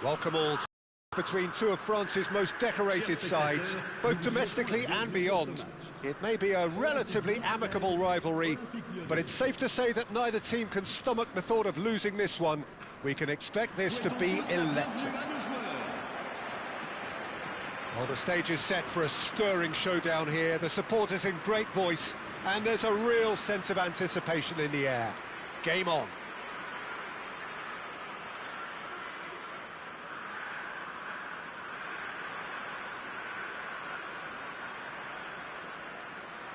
Welcome all between two of France's most decorated sides, both domestically and beyond. It may be a relatively amicable rivalry, but it's safe to say that neither team can stomach the thought of losing this one. We can expect this to be electric. Well, the stage is set for a stirring showdown here. The supporters in great voice, and there's a real sense of anticipation in the air. Game on.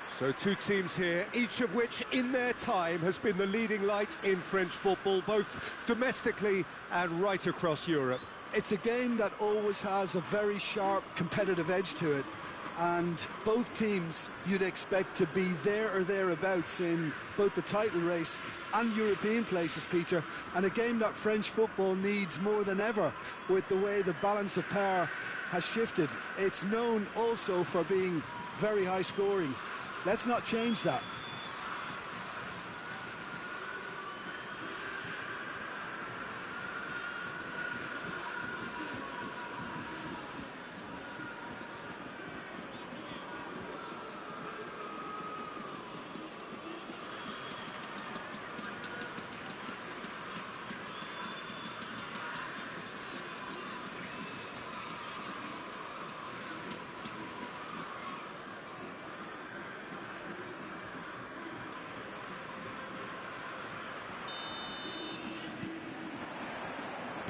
So two teams here, each of which in their time has been the leading light in French football, both domestically and right across Europe. It's a game that always has a very sharp competitive edge to it, and both teams you'd expect to be there or thereabouts in both the title race and European places, Peter, and a game that French football needs more than ever with the way the balance of power has shifted. It's known also for being very high scoring. Let's not change that.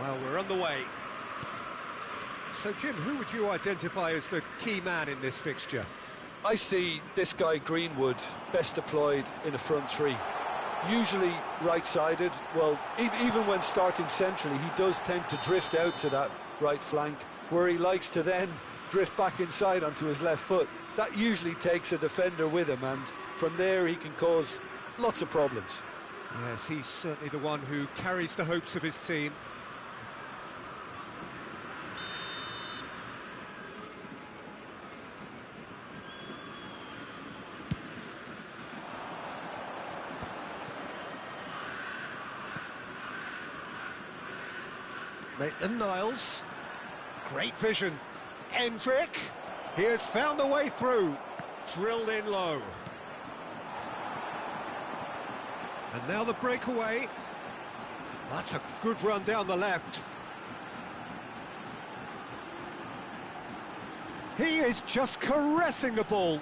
Well, we're on the way. So, Jim, who would you identify as the key man in this fixture? I see this guy Greenwood best deployed in a front three. Usually right-sided. Well, even when starting centrally, he does tend to drift out to that right flank, where he likes to then drift back inside onto his left foot. That usually takes a defender with him, and from there he can cause lots of problems. Yes, he's certainly the one who carries the hopes of his team. Maitland-Niles, great vision. Endrick, he has found the way through, drilled in low. And now the breakaway. That's a good run down the left. He is just caressing the ball.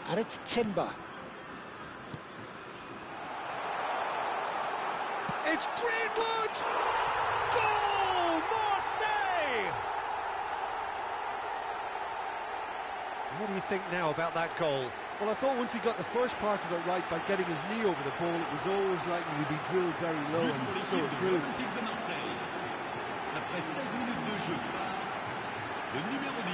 And it's Timber. It's Greenwood! Goal! Marseille! What do you think now about that goal? Well, I thought once he got the first part of it right by getting his knee over the ball, it was always likely to be drilled very low, and so it proved. Après 16 minutes de jeu, le numéro 10.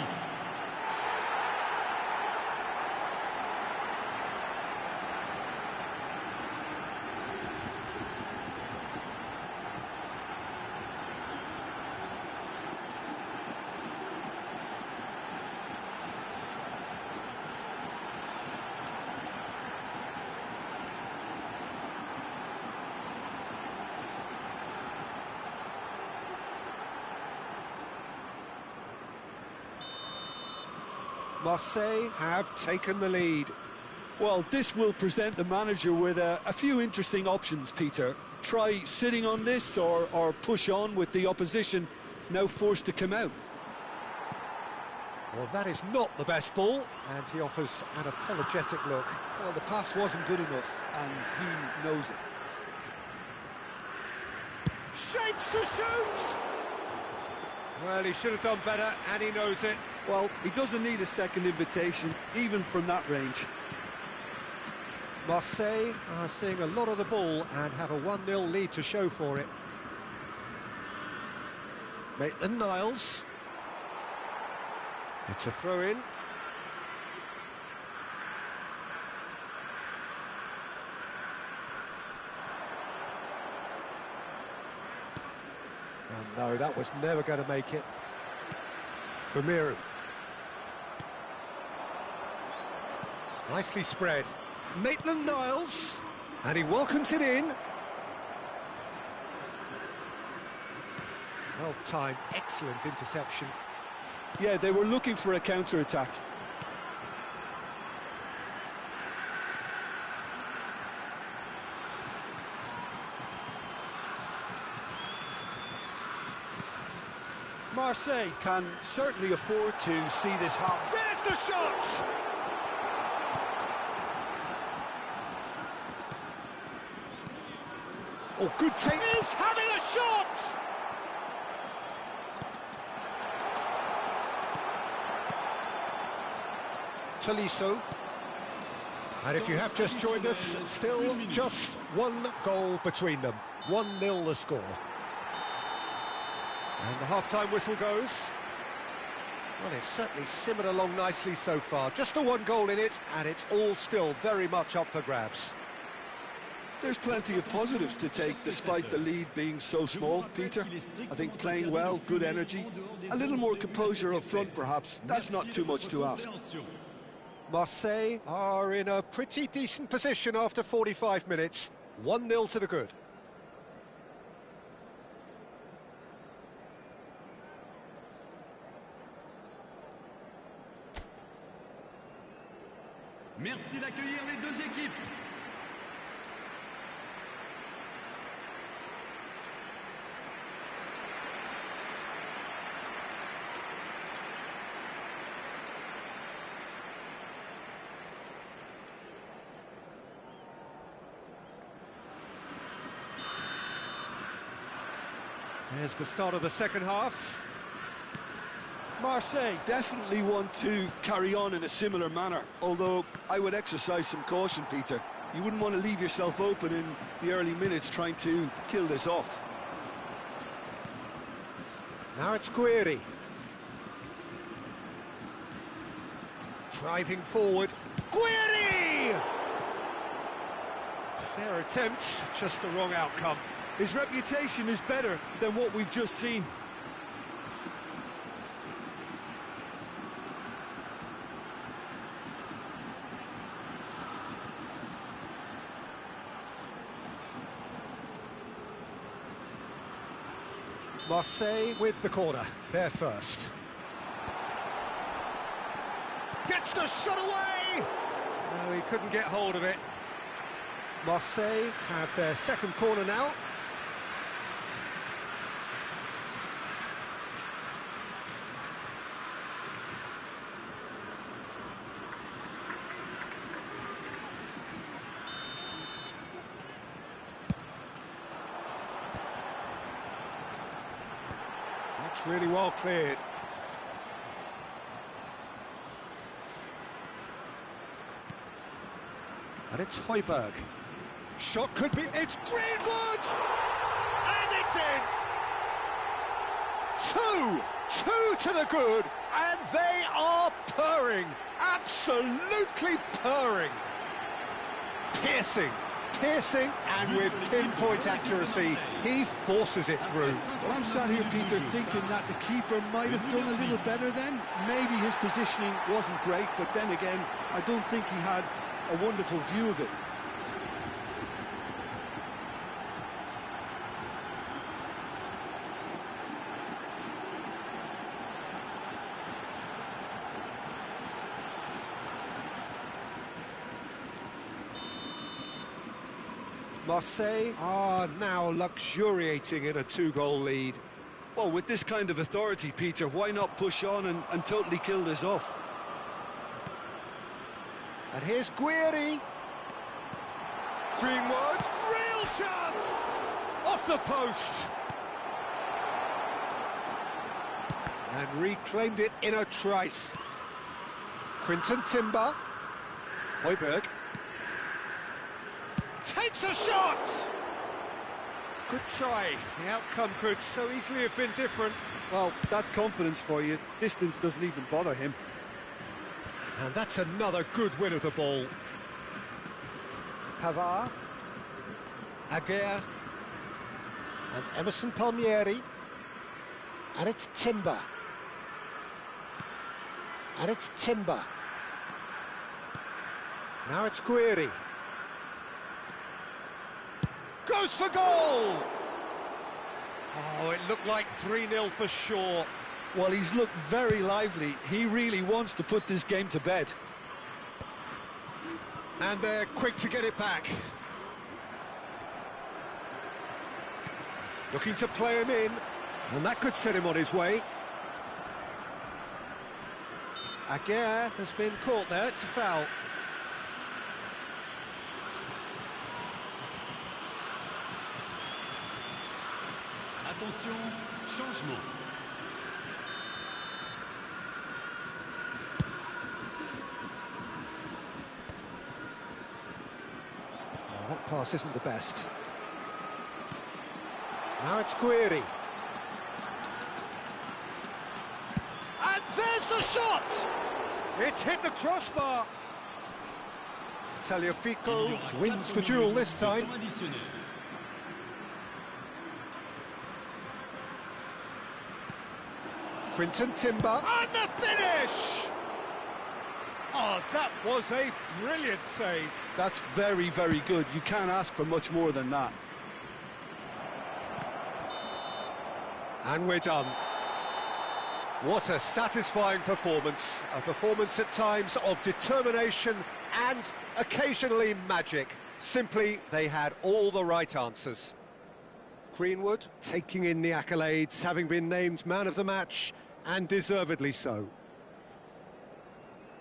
Marseille have taken the lead. Well, this will present the manager with a few interesting options, Peter. Try sitting on this or push on with the opposition now forced to come out. Well, that is not the best ball, and he offers an apologetic look. Well, the pass wasn't good enough, and he knows it. Shapes to shoot! Well, he should have done better, and he knows it. Well, he doesn't need a second invitation, even from that range. Marseille are seeing a lot of the ball and have a 1-0 lead to show for it. Maitland-Niles. It's a throw-in. Oh no, that was never going to make it. Vermeeren. Nicely spread. Maitland-Niles, and he welcomes it in. Well-timed, excellent interception. Yeah, they were looking for a counter-attack. Marseille can certainly afford to see this half. There's the shot! Oh, good take. He's having a shot! Tolisso. And if you have just joined us, still just one goal between them. 1-0 the score. And the half-time whistle goes. Well, it's certainly simmered along nicely so far. Just the one goal in it, and it's all still very much up for grabs. There's plenty of positives to take, despite the lead being so small, Peter. I think playing well, good energy, a little more composure up front, perhaps. That's not too much to ask. Marseille are in a pretty decent position after 45 minutes. 1-0 to the good. Merci d'accueillir les deux équipes. There's the start of the second half. Marseille definitely want to carry on in a similar manner, although I would exercise some caution, Peter. You wouldn't want to leave yourself open in the early minutes trying to kill this off. Now it's Guiri. Driving forward. Guiri! Fair attempt, just the wrong outcome. His reputation is better than what we've just seen. Marseille with the corner, they're first. Gets the shot away! No, he couldn't get hold of it. Marseille have their second corner now. That's really well cleared. And it's Højbjerg. Shot could be... It's Greenwood! And it's in! Two to the good, and they are purring. Absolutely purring. Piercing, and with pinpoint accuracy, he forces it through. Well, I'm sat here, Peter, thinking that the keeper might have done a little better then. Maybe his positioning wasn't great, but then again, I don't think he had a wonderful view of it. Marseille are now luxuriating in a two-goal lead. Well, with this kind of authority, Peter, why not push on and totally kill this off? And here's Guiri. Greenwood, real chance! Off the post! And reclaimed it in a trice. Quinton Timber. Højbjerg. Takes a shot! Good try. The outcome could so easily have been different. Well, that's confidence for you. Distance doesn't even bother him. And that's another good win of the ball. Pavard. Aguirre. And Emerson Palmieri. And it's Timber. And it's Timber. Now it's Guiri. Goes for goal! Oh, it looked like 3-0 for sure. Well, he's looked very lively. He really wants to put this game to bed. And they're quick to get it back. Looking to play him in, and that could set him on his way. Aguirre has been caught there, it's a foul. Attention, changement. Oh, that pass isn't the best. Now it's Guiri. And there's the shot! It's hit the crossbar. Tagliafico wins the duel this time. Quinton Timber, and the finish! Oh, that was a brilliant save. That's very, very good. You can't ask for much more than that. And we're done. What a satisfying performance. A performance at times of determination and occasionally magic. Simply, they had all the right answers. Greenwood taking in the accolades, having been named man of the match, and deservedly so.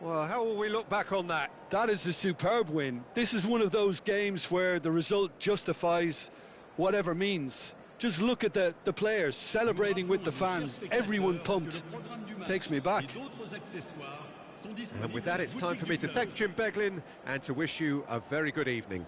Well, how will we look back on that? That is a superb win. This is one of those games where the result justifies whatever means. Just look at the players celebrating with the fans, everyone pumped. Takes me back. And with that, it's time for me to thank Jim Beglin and to wish you a very good evening.